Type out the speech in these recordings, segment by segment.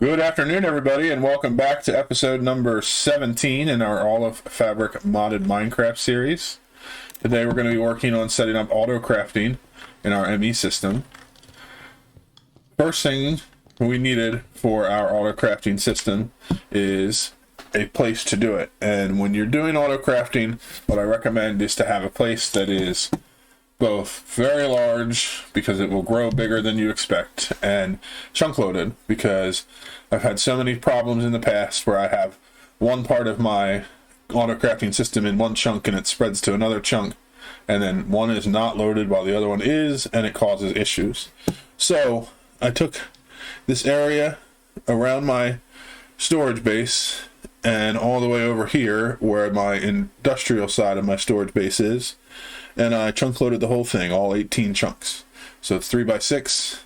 Good afternoon, everybody, and welcome back to episode number 17 in our All of Fabric modded Minecraft series. Today we're going to be working on setting up autocrafting in our ME system. First thing we needed for our autocrafting system is a place to do it. And when you're doing autocrafting, what I recommend is to have a place that is both very large, because it will grow bigger than you expect, and chunk loaded, because I've had so many problems in the past where I have one part of my autocrafting system in one chunk and it spreads to another chunk, and then one is not loaded while the other one is, and it causes issues. So I took this area around my storage base and all the way over here where my industrial side of my storage base is, and I chunk loaded the whole thing, all 18 chunks. So it's 3x6,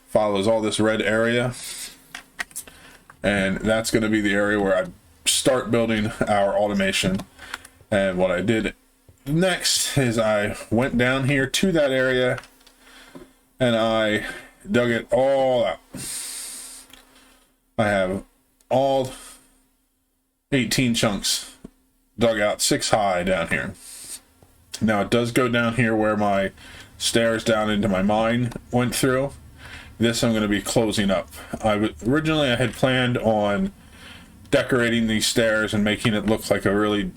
follows all this red area, and that's going to be the area where I start building our automation. And what I did next is I went down here to that area and I dug it all out. I have all 18 chunks dug out 6 high down here. Now it does go down here where my stairs down into my mine went through. This I'm going to be closing up. Originally I had planned on decorating these stairs and making it look like a really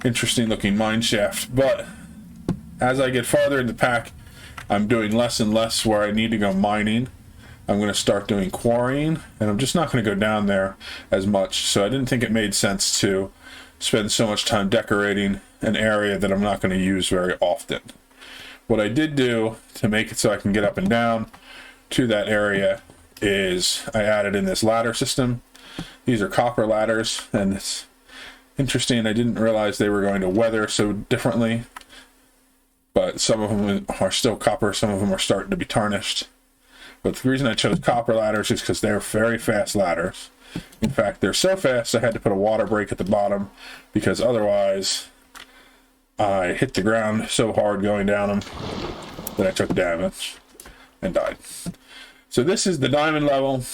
interesting looking mine shaft, but as I get farther in the pack, I'm doing less and less where I need to go mining. I'm going to start doing quarrying, and I'm just not going to go down there as much, so I didn't think it made sense to spend so much time decorating an area that I'm not going to use very often. What I did do to make it so I can get up and down to that area is I added in this ladder system. These are copper ladders, and it's interesting, I didn't realize they were going to weather so differently, but some of them are still copper, some of them are starting to be tarnished. But the reason I chose copper ladders is because they're very fast ladders. In fact, they're so fast I had to put a water break at the bottom, because otherwise I hit the ground so hard going down them that I took damage and died. So this is the diamond level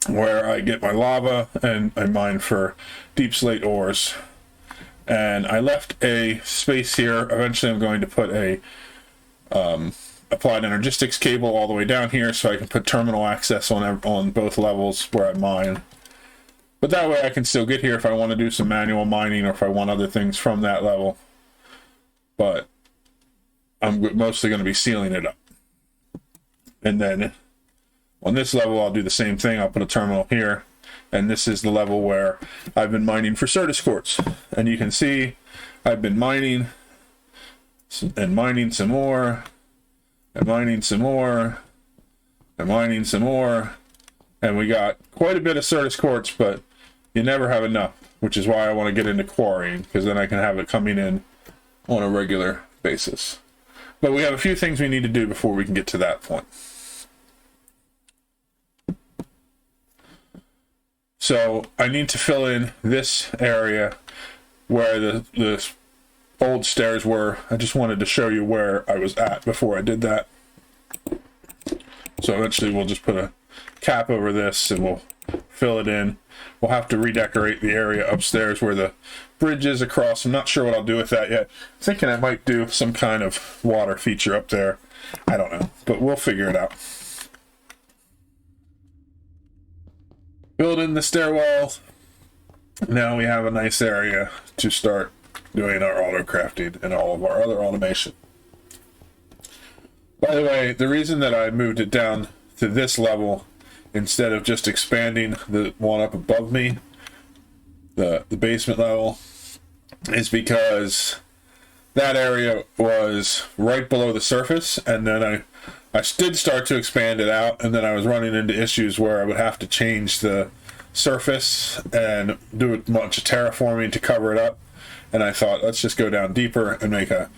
where I get my lava and I mine for deep slate ores. And I left a space here. Eventually I'm going to put a applied Energistics cable all the way down here so I can put terminal access on both levels where I mine. But that way I can still get here if I want to do some manual mining or if I want other things from that level. But I'm mostly going to be sealing it up. And then on this level I'll do the same thing. I'll put a terminal here. And this is the level where I've been mining for Certus quartz. And you can see I've been mining and mining some more and mining some more and mining some more. And we got quite a bit of Certus quartz, but you never have enough, which is why I want to get into quarrying, because then I can have it coming in on a regular basis. But we have a few things we need to do before we can get to that point. So I need to fill in this area where the old stairs were. I just wanted to show you where I was at before I did that. So eventually we'll just put a cap over this and we'll fill it in. We'll have to redecorate the area upstairs where the bridge is across. I'm not sure what I'll do with that yet. I'm thinking I might do some kind of water feature up there. I don't know, but we'll figure it out. Build in the stairwell. Now we have a nice area to start doing our autocrafting and all of our other automation. By the way, the reason that I moved it down to this level instead of just expanding the one up above me, the basement level, is because that area was right below the surface, and then I did start to expand it out, and then I was running into issues where I would have to change the surface and do a bunch of terraforming to cover it up. And I thought, let's just go down deeper and make a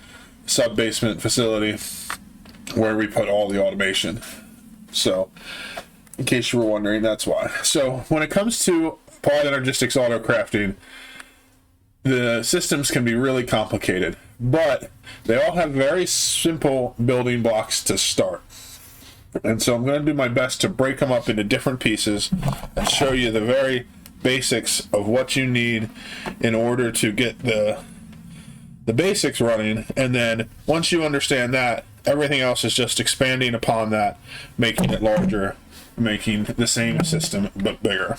sub-basement facility where we put all the automation. So, in case you were wondering, that's why. So, when it comes to applied Energistics autocrafting, the systems can be really complicated, but they all have very simple building blocks to start. And so I'm going to do my best to break them up into different pieces and show you the very basics of what you need in order to get the basics running. And then once you understand that, everything else is just expanding upon that, making it larger, making the same system but bigger.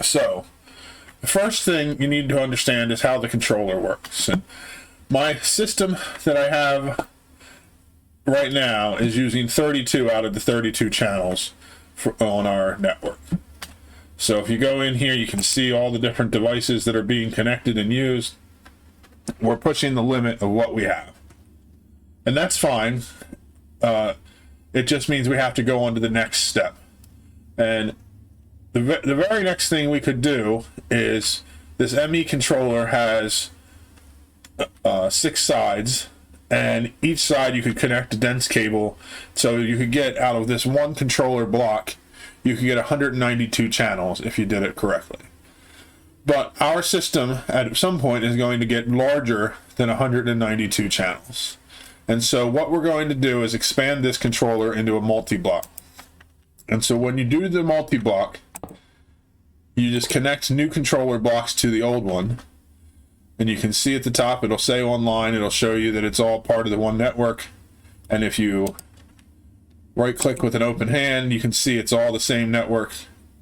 So the first thing you need to understand is how the controller works. And my system that I have right now is using 32 out of the 32 channels on our network. So if you go in here, you can see all the different devices that are being connected and used. We're pushing the limit of what we have. And that's fine. It just means we have to go on to the next step. And the very next thing we could do is this ME controller has 6 sides, and each side you could connect a dense cable, so you could get out of this one controller block, you could get 192 channels if you did it correctly. But our system at some point is going to get larger than 192 channels. And so what we're going to do is expand this controller into a multi-block. And so when you do the multi-block, you just connect new controller blocks to the old one. And you can see at the top, it'll say online, it'll show you that it's all part of the one network. And if you right click with an open hand, you can see it's all the same network.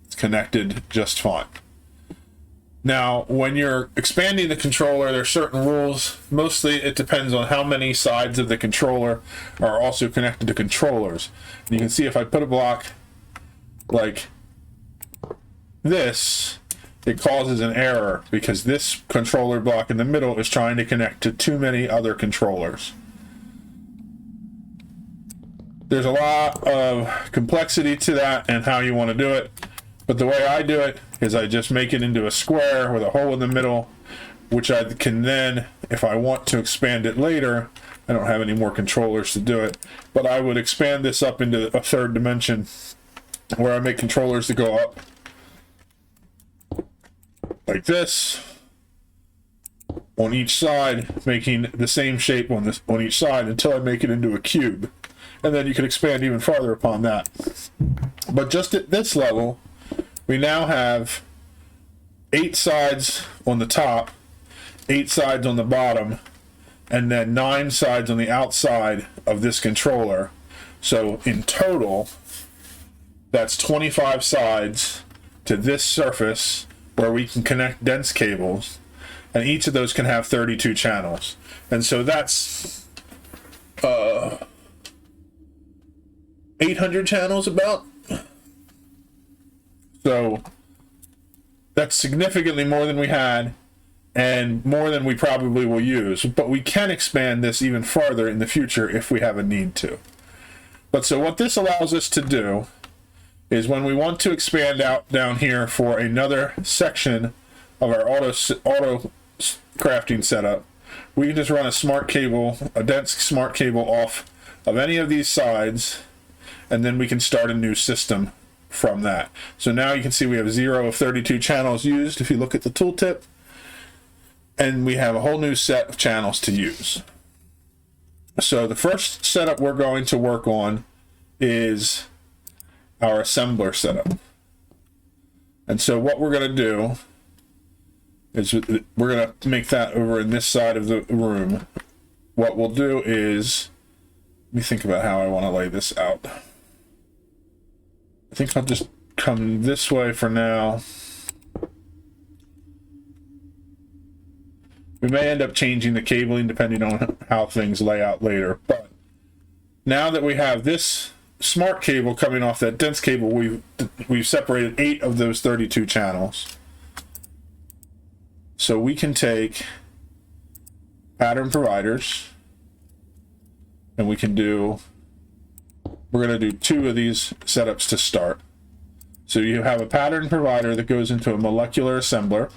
It's connected just fine. Now, when you're expanding the controller, there are certain rules. Mostly it depends on how many sides of the controller are also connected to controllers. And you can see if I put a block like this, it causes an error because this controller block in the middle is trying to connect to too many other controllers. There's a lot of complexity to that and how you want to do it, but the way I do it is I just make it into a square with a hole in the middle, which I can then, if I want to expand it later, I don't have any more controllers to do it, but I would expand this up into a third dimension where I make controllers that go up like this on each side, making the same shape on each side until I make it into a cube. And then you can expand even farther upon that. But just at this level, we now have 8 sides on the top, 8 sides on the bottom, and then 9 sides on the outside of this controller. So in total, that's 25 sides to this surface where we can connect dense cables, and each of those can have 32 channels. And so that's 800 channels about. So that's significantly more than we had and more than we probably will use, but we can expand this even farther in the future if we have a need to. But so what this allows us to do is when we want to expand out down here for another section of our auto crafting setup, we can just run a smart cable, a dense smart cable off of any of these sides, and then we can start a new system from that. So now you can see we have 0 of 32 channels used if you look at the tooltip, and we have a whole new set of channels to use. So the first setup we're going to work on is our assembler setup. And so what we're going to do is we're going to make that over in this side of the room. What we'll do is, let me think about how I want to lay this out. I think I'll just come this way for now. We may end up changing the cabling depending on how things lay out later. But now that we have this smart cable coming off that dense cable, we've separated 8 of those 32 channels. So we can take pattern providers, and we can do, we're going to do 2 of these setups to start. So you have a pattern provider that goes into a molecular assembler,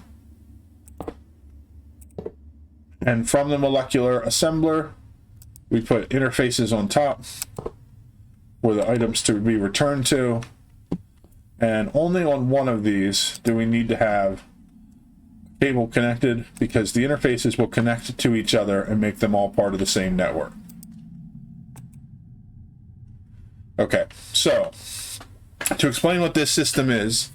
and from the molecular assembler we put interfaces on top for the items to be returned to, and only on one of these do we need to have cable connected, because the interfaces will connect to each other and make them all part of the same network. Okay, so to explain what this system is,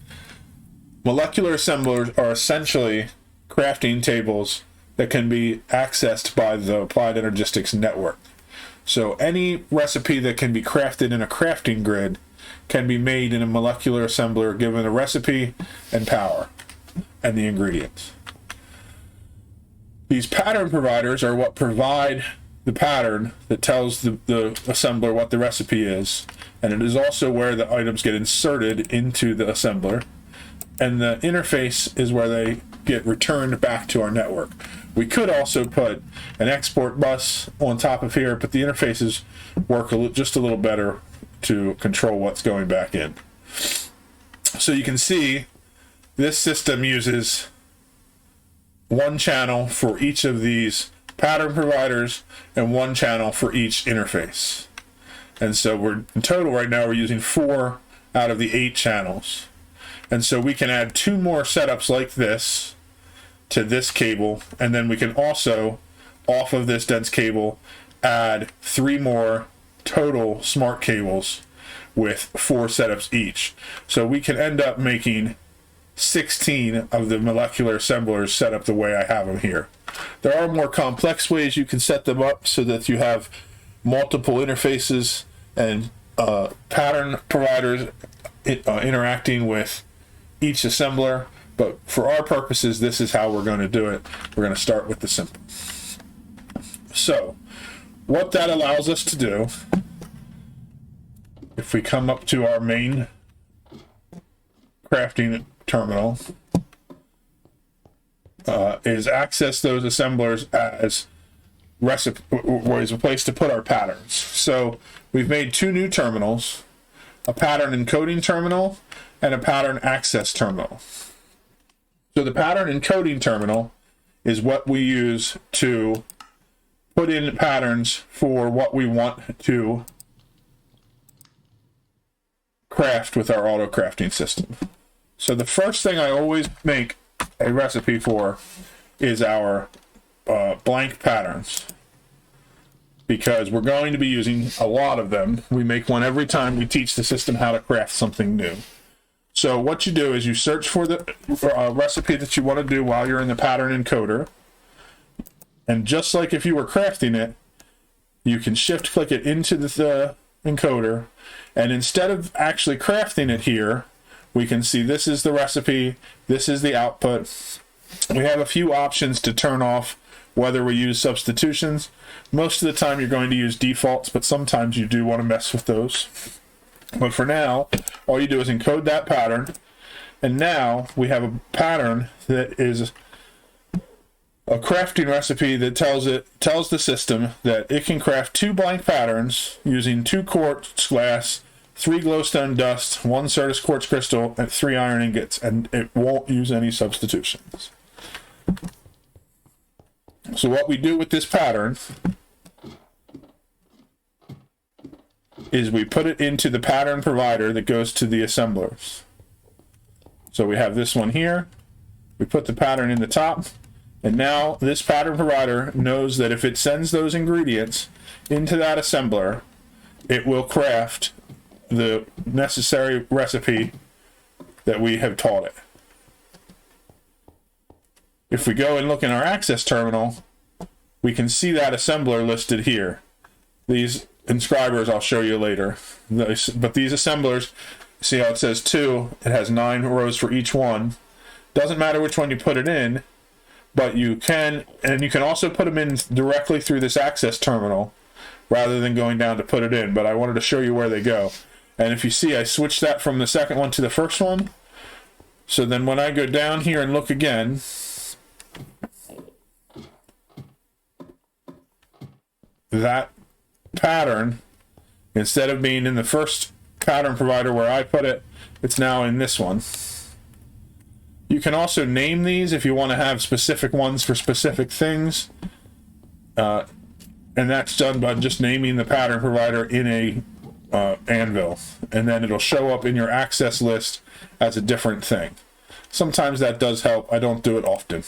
molecular assemblers are essentially crafting tables that can be accessed by the Applied Energistics network. So any recipe that can be crafted in a crafting grid can be made in a molecular assembler given a recipe and power and the ingredients. These pattern providers are what provide the pattern that tells the assembler what the recipe is, and it is also where the items get inserted into the assembler, and the interface is where they get returned back to our network. We could also put an export bus on top of here, but the interfaces work just a little better to control what's going back in. So you can see this system uses one channel for each of these pattern providers and one channel for each interface. And so we're in total right now we're using 4 out of the 8 channels. And so we can add 2 more setups like this to this cable, and then we can also, off of this dense cable, add 3 more total smart cables with 4 setups each. So we can end up making 16 of the molecular assemblers set up the way I have them here. There are more complex ways you can set them up so that you have multiple interfaces and pattern providers interacting with each assembler, but for our purposes, this is how we're going to do it. We're going to start with the simple. So, what that allows us to do, if we come up to our main crafting terminal, is access those assemblers as a place to put our patterns. So we've made 2 new terminals, a pattern encoding terminal and a pattern access terminal. So the pattern encoding terminal is what we use to put in patterns for what we want to craft with our auto crafting system. So the first thing I always make a recipe for is our blank patterns, because we're going to be using a lot of them. We make one every time we teach the system how to craft something new. So what you do is you search for the recipe that you want to do while you're in the pattern encoder, and just like if you were crafting it, you can shift click it into the encoder, and instead of actually crafting it here, we can see this is the recipe, this is the output. We have a few options to turn off whether we use substitutions. Most of the time you're going to use defaults, but sometimes you do want to mess with those. But for now, all you do is encode that pattern, and now we have a pattern that is a crafting recipe that tells the system that it can craft 2 blank patterns using 2 quartz glass, 3 glowstone dust, 1 Certus quartz crystal, and 3 iron ingots, and it won't use any substitutions. So what we do with this pattern is we put it into the pattern provider that goes to the assemblers. So we have this one here, we put the pattern in the top, and now this pattern provider knows that if it sends those ingredients into that assembler, it will craft the necessary recipe that we have taught it. If we go and look in our access terminal, we can see that assembler listed here. These inscribers I'll show you later. But these assemblers, see how it says 2, it has 9 rows for each one. Doesn't matter which one you put it in, but you can also put them in directly through this access terminal rather than going down to put it in, but I wanted to show you where they go. And if you see, I switched that from the second one to the first one. So then when I go down here and look again, that pattern, instead of being in the first pattern provider where I put it, it's now in this one. You can also name these if you want to have specific ones for specific things. And that's done by just naming the pattern provider in a anvil, and then it'll show up in your access list as a different thing. Sometimes that does help. I don't do it often.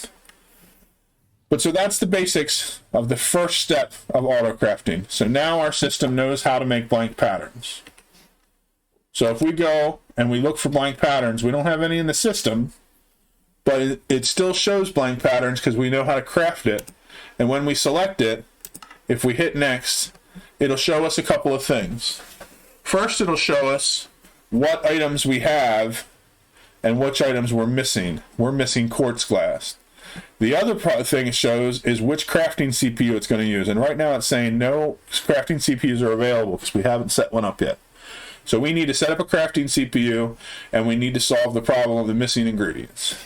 But so that's the basics of the first step of auto crafting. So now our system knows how to make blank patterns. So if we go and we look for blank patterns, we don't have any in the system, but it still shows blank patterns because we know how to craft it. And when we select it, if we hit next, it'll show us a couple of things. First, it'll show us what items we have and which items we're missing. We're missing quartz glass. The other thing it shows is which crafting CPU it's going to use. And right now it's saying no crafting CPUs are available because we haven't set one up yet. So we need to set up a crafting CPU and we need to solve the problem of the missing ingredients.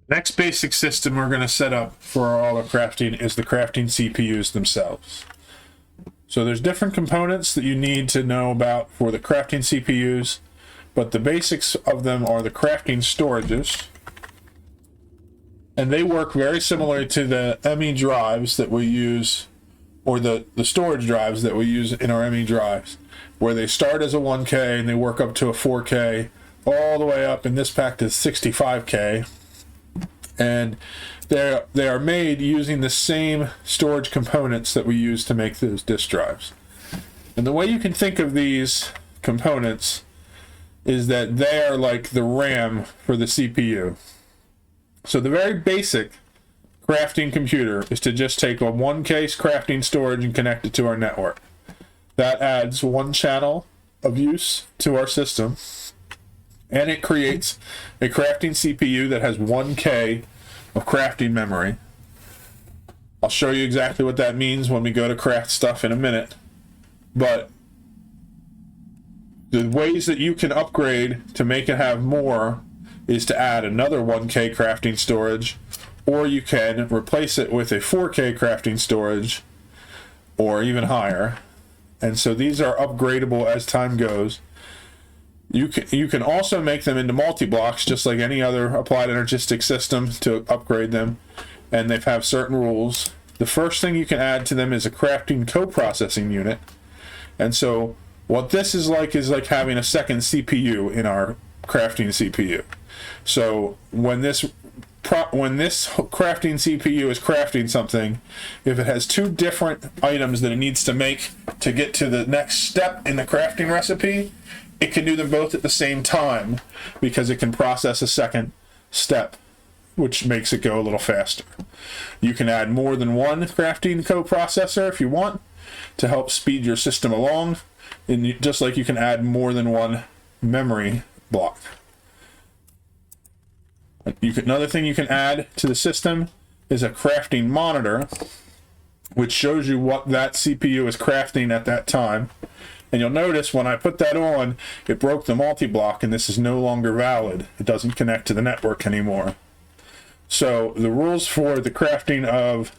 Next basic system we're going to set up for our auto crafting is the crafting CPUs themselves. So there's different components that you need to know about for the crafting CPUs, but the basics of them are the crafting storages. And they work very similarly to the ME drives that we use, or the storage drives that we use in our ME drives, where they start as a 1K and they work up to a 4K, all the way up in this pack to 65K. And they are made using the same storage components that we use to make those disk drives. And the way you can think of these components is that they are like the RAM for the CPU. So the very basic crafting computer is to just take a 1K crafting storage and connect it to our network. That adds one channel of use to our system, and it creates a crafting CPU that has 1K of crafting memory. I'll show you exactly what that means when we go to craft stuff in a minute. But the ways that you can upgrade to make it have more is to add another 1K crafting storage, or you can replace it with a 4K crafting storage, or even higher. And so these are upgradable as time goes. You can also make them into multi-blocks, just like any other applied Energistics system, to upgrade them, and they have certain rules. The first thing you can add to them is a crafting co-processing unit. And so what this is like having a second CPU in our crafting CPU. So when this crafting CPU is crafting something, if it has two different items that it needs to make to get to the next step in the crafting recipe, it can do them both at the same time because it can process a second step, which makes it go a little faster. You can add more than one crafting coprocessor if you want to help speed your system along, and just like you can add more than one memory block. Another thing you can add to the system is a crafting monitor, which shows you what that CPU is crafting at that time. And you'll notice when I put that on, it broke the multi-block, and this is no longer valid. It doesn't connect to the network anymore. So the rules for the crafting of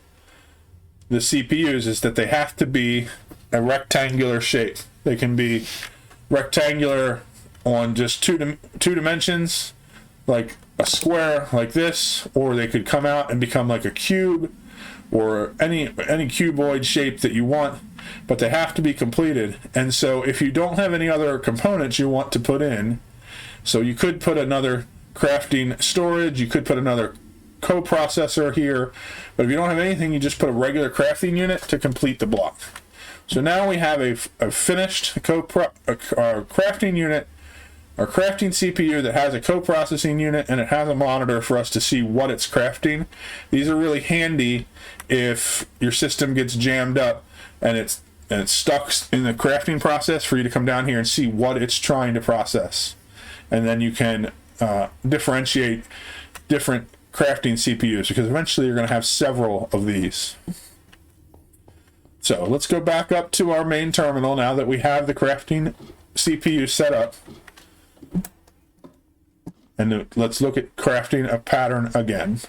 the CPUs is that they have to be a rectangular shape. They can be rectangular on just two dimensions, like a square like this, or they could come out and become like a cube, or any cuboid shape that you want, but they have to be completed. And so if you don't have any other components you want to put in, so you could put another crafting storage, you could put another coprocessor here, but if you don't have anything, you just put a regular crafting unit to complete the block. So now we have a finished crafting unit, our crafting CPU that has a co-processing unit, and it has a monitor for us to see what it's crafting. These are really handy if your system gets jammed up and it's stuck in the crafting process, for you to come down here and see what it's trying to process. And then you can differentiate different crafting CPUs, because eventually you're going to have several of these. So let's go back up to our main terminal now that we have the crafting CPU set up. And let's look at crafting a pattern again.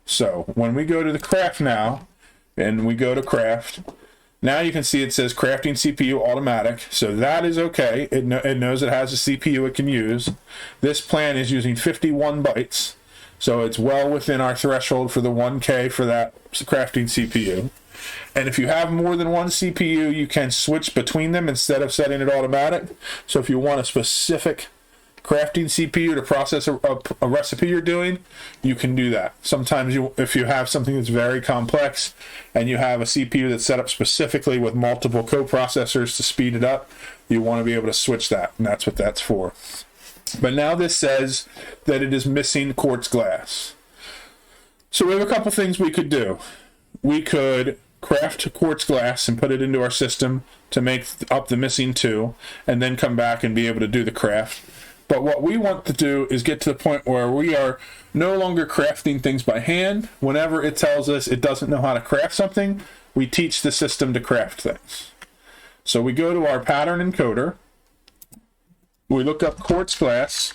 So when we go to the craft now, and we go to craft, now you can see it says crafting CPU automatic. So that is okay. It knows it has a CPU it can use. This plan is using 51 bytes. So it's well within our threshold for the 1K for that crafting CPU. And if you have more than one CPU, you can switch between them instead of setting it automatic. So if you want a specific crafting CPU to process a recipe you're doing, you can do that. Sometimes if you have something that's very complex and you have a CPU that's set up specifically with multiple coprocessors to speed it up, you want to be able to switch that, and that's what that's for. But now this says that it is missing quartz glass. So we have a couple things we could do. We could craft quartz glass and put it into our system to make up the missing 2, and then come back and be able to do the craft. But what we want to do is get to the point where we are no longer crafting things by hand. Whenever it tells us it doesn't know how to craft something, we teach the system to craft things. So we go to our pattern encoder. We look up quartz glass.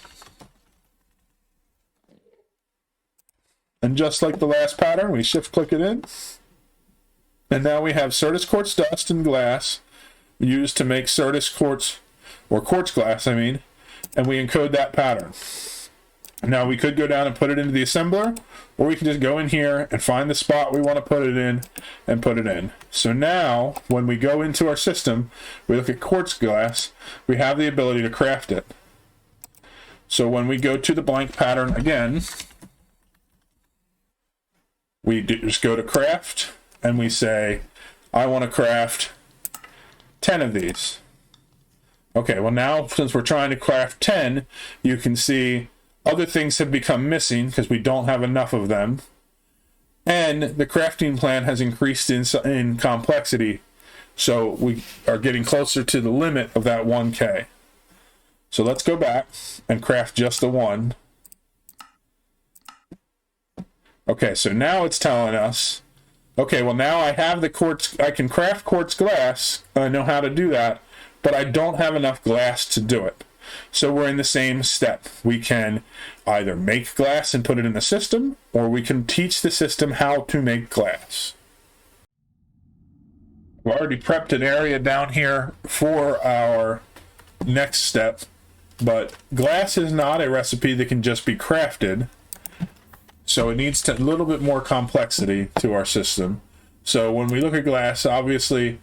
And just like the last pattern, we shift click it in. And now we have Certus quartz dust and glass used to make Certus quartz, or quartz glass, I mean, and we encode that pattern. Now we could go down and put it into the assembler, or we can just go in here and find the spot we want to put it in and put it in. So now when we go into our system, we look at quartz glass, we have the ability to craft it. So when we go to the blank pattern again, we just go to craft and we say, I want to craft 10 of these. Okay, well now, since we're trying to craft 10, you can see other things have become missing because we don't have enough of them. And the crafting plan has increased in complexity. So we are getting closer to the limit of that 1K. So let's go back and craft just the 1. Okay, so now it's telling us, okay, well now I have the quartz, I can craft quartz glass, I know how to do that, but I don't have enough glass to do it. So we're in the same step. We can either make glass and put it in the system, or we can teach the system how to make glass. We've already prepped an area down here for our next step, but glass is not a recipe that can just be crafted. So it needs a little bit more complexity to our system. So when we look at glass, obviously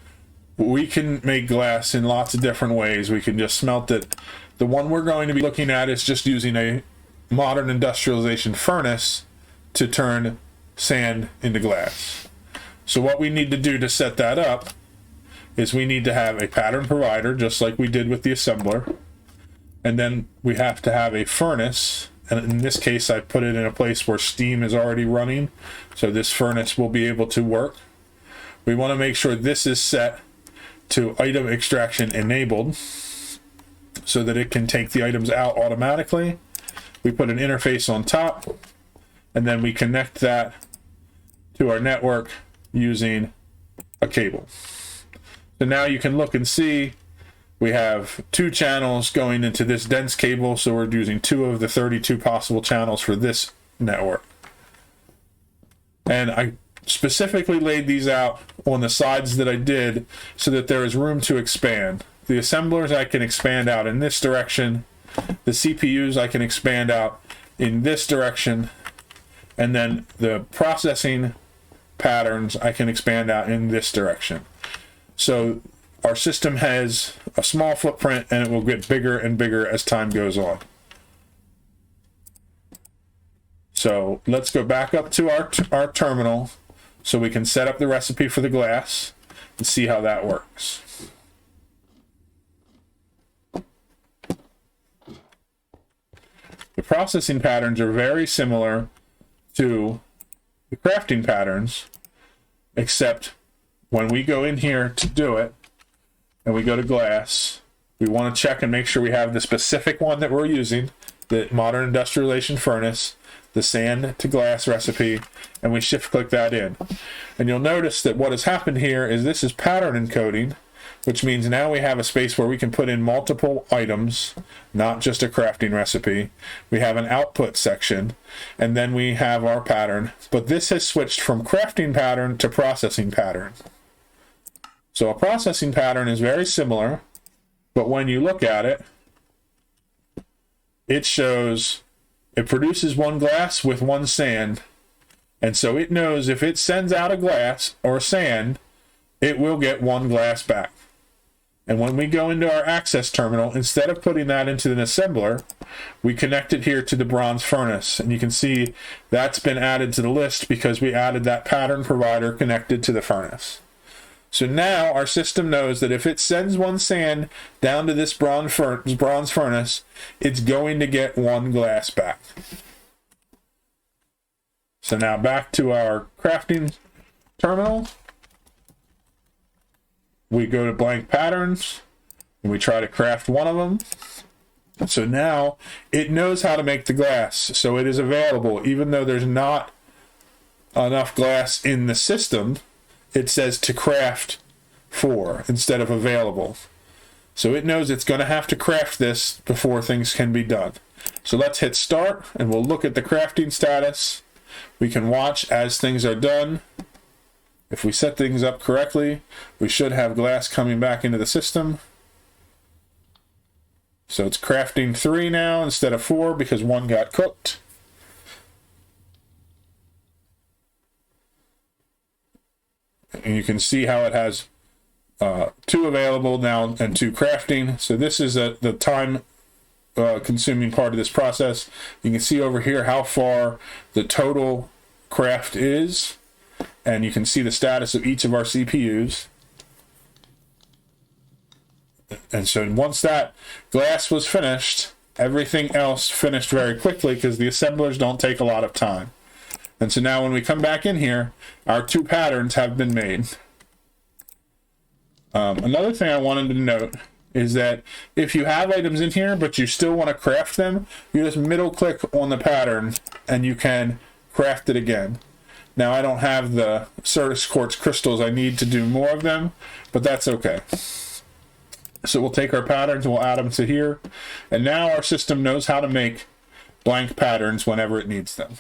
we can make glass in lots of different ways. We can just smelt it. The one we're going to be looking at is just using a modern industrialization furnace to turn sand into glass. So what we need to do to set that up is we need to have a pattern provider, just like we did with the assembler. And then we have to have a furnace. And in this case, I put it in a place where steam is already running, so this furnace will be able to work. We want to make sure this is set to item extraction enabled, so that it can take the items out automatically. We put an interface on top, and then we connect that to our network using a cable. So now you can look and see we have 2 channels going into this dense cable, so we're using 2 of the 32 possible channels for this network. And I specifically laid these out on the sides that I did so that there is room to expand. The assemblers I can expand out in this direction, the CPUs I can expand out in this direction, and then the processing patterns I can expand out in this direction. So our system has a small footprint, and it will get bigger and bigger as time goes on. So let's go back up to our terminal so we can set up the recipe for the glass and see how that works. The processing patterns are very similar to the crafting patterns, except when we go in here to do it, and we go to glass, we want to check and make sure we have the specific one that we're using, the modern industrialization furnace, the sand to glass recipe, and we shift click that in. And you'll notice that what has happened here is this is pattern encoding, which means now we have a space where we can put in multiple items, not just a crafting recipe. We have an output section, and then we have our pattern. But this has switched from crafting pattern to processing pattern. So a processing pattern is very similar, but when you look at it, it shows it produces 1 glass with 1 sand. And so it knows if it sends out a glass or sand, it will get 1 glass back. And when we go into our access terminal, instead of putting that into an assembler, we connect it here to the bronze furnace. And you can see that's been added to the list because we added that pattern provider connected to the furnace. So now our system knows that if it sends one sand down to this bronze furnace, it's going to get one glass back. So now back to our crafting terminal. We go to blank patterns and we try to craft one of them. So now it knows how to make the glass. So it is available. Even though there's not enough glass in the system, it says to craft for instead of available. So it knows it's going to have to craft this before things can be done. So let's hit start and we'll look at the crafting status. We can watch as things are done. If we set things up correctly, we should have glass coming back into the system. So it's crafting 3 now instead of 4 because 1 got cooked. And you can see how it has 2 available now and 2 crafting. So this is the time consuming part of this process. You can see over here how far the total craft is. And you can see the status of each of our CPUs. And so once that glass was finished, everything else finished very quickly because the assemblers don't take a lot of time. And so now when we come back in here, our 2 patterns have been made. Another thing I wanted to note is that if you have items in here, but you still want to craft them, you just middle click on the pattern and you can craft it again. Now I don't have the Certus quartz crystals I need to do more of them, but that's okay. So we'll take our patterns and we'll add them to here. And now our system knows how to make blank patterns whenever it needs them.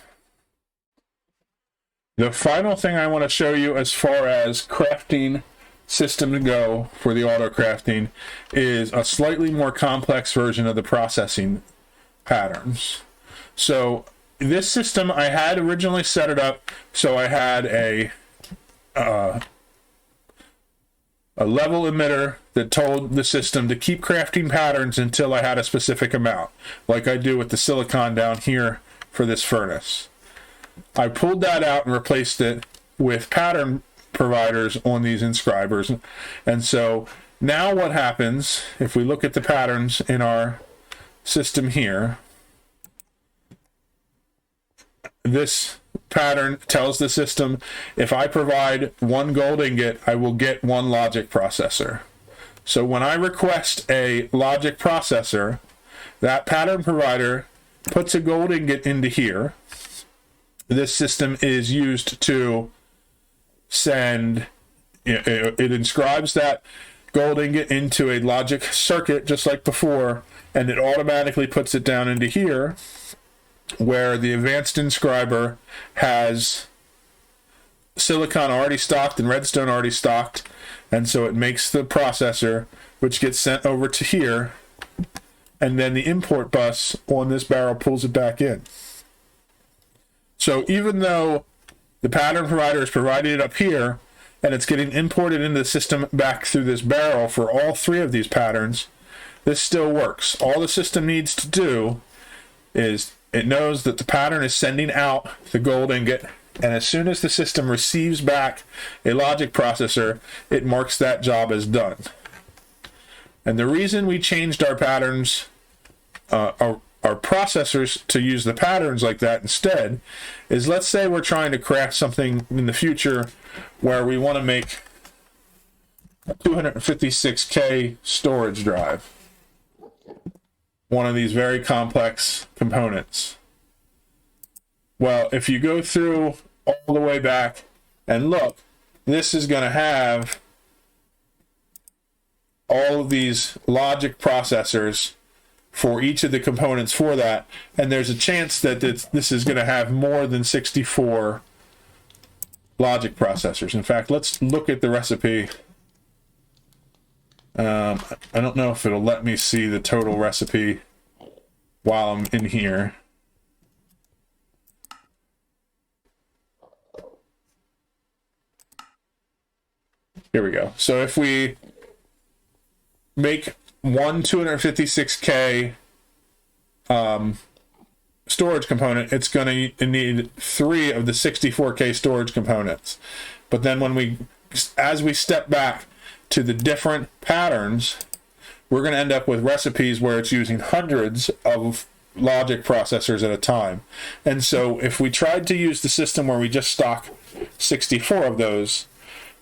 The final thing I want to show you as far as crafting system to go for the auto crafting is a slightly more complex version of the processing patterns. So this system, I had originally set it up so I had a level emitter that told the system to keep crafting patterns until I had a specific amount, like I do with the silicon down here for this furnace. I pulled that out and replaced it with pattern providers on these inscribers. And so now what happens, if we look at the patterns in our system here, this pattern tells the system if I provide 1 gold ingot, I will get 1 logic processor. So when I request a logic processor, that pattern provider puts a gold ingot into here. This system is used to send, it inscribes that gold ingot into a logic circuit just like before, and it automatically puts it down into here, where the advanced inscriber has silicon already stocked and redstone already stocked, and so it makes the processor, which gets sent over to here, and then the import bus on this barrel pulls it back in. So even though the pattern provider is providing it up here, and it's getting imported into the system back through this barrel for all 3 of these patterns, this still works. All the system needs to do is it knows that the pattern is sending out the gold ingot, and as soon as the system receives back a logic processor, it marks that job as done. And the reason we changed our patterns, our processors to use the patterns like that instead, is let's say we're trying to craft something in the future where we want to make a 256K storage drive. One of these very complex components. Well, if you go through all the way back and look, this is going to have all of these logic processors for each of the components for that, and there's a chance that this is going to have more than 64 logic processors. In fact, let's look at the recipe. I don't know if it'll let me see the total recipe while I'm in here. Here we go. So if we make one 256K storage component, it's going to need 3 of the 64K storage components. But then as we step back to the different patterns, we're going to end up with recipes where it's using hundreds of logic processors at a time. And so if we tried to use the system where we just stock 64 of those,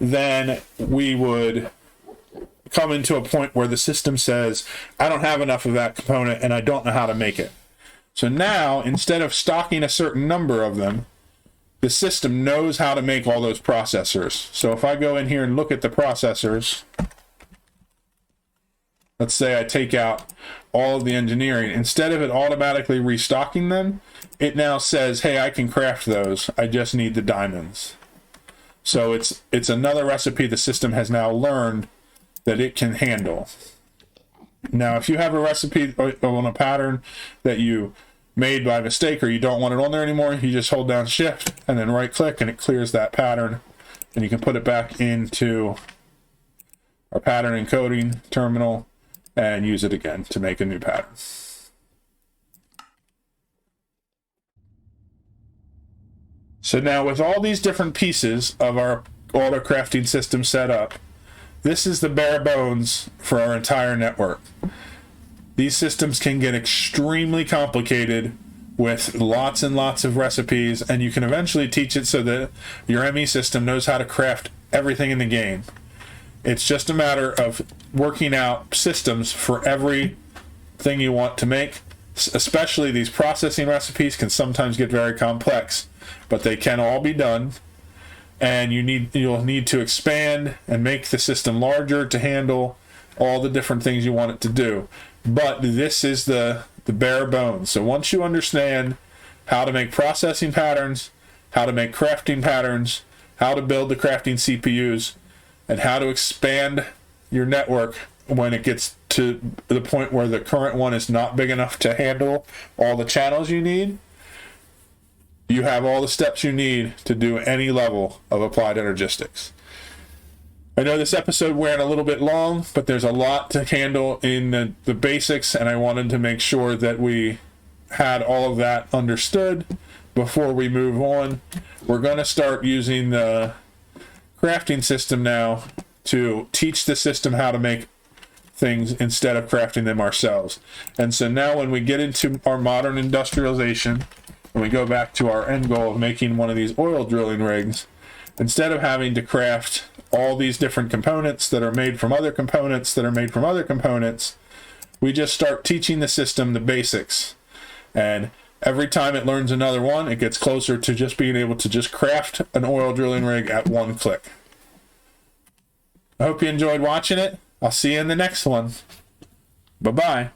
then we would come into a point where the system says, I don't have enough of that component and I don't know how to make it. So now, instead of stocking a certain number of them, the system knows how to make all those processors. So if I go in here and look at the processors, let's say I take out all of the engineering. Instead of it automatically restocking them, it now says, hey, I can craft those. I just need the diamonds. So it's another recipe the system has now learned that it can handle. Now, if you have a recipe on a pattern that you made by mistake or you don't want it on there anymore, you just hold down Shift and then right click and it clears that pattern, and you can put it back into our pattern encoding terminal and use it again to make a new pattern. So now with all these different pieces of our auto crafting system set up, this is the bare bones for our entire network. These systems can get extremely complicated with lots and lots of recipes, and you can eventually teach it so that your ME system knows how to craft everything in the game. It's just a matter of working out systems for every thing you want to make. Especially these processing recipes can sometimes get very complex, but they can all be done. And you'll need to expand and make the system larger to handle all the different things you want it to do. But this is the bare bones. So once you understand how to make processing patterns, how to make crafting patterns, how to build the crafting CPUs, and how to expand your network when it gets to the point where the current one is not big enough to handle all the channels you need, you have all the steps you need to do any level of applied energistics. I know this episode went a little bit long, but there's a lot to handle in the basics, and I wanted to make sure that we had all of that understood before we move on. We're going to start using the crafting system now to teach the system how to make things instead of crafting them ourselves. And so now when we get into our modern industrialization, and we go back to our end goal of making one of these oil drilling rigs, instead of having to craft all these different components that are made from other components that are made from other components, we just start teaching the system the basics. And every time it learns another one, it gets closer to just being able to just craft an oil drilling rig at one click. I hope you enjoyed watching it. I'll see you in the next one. Bye-bye.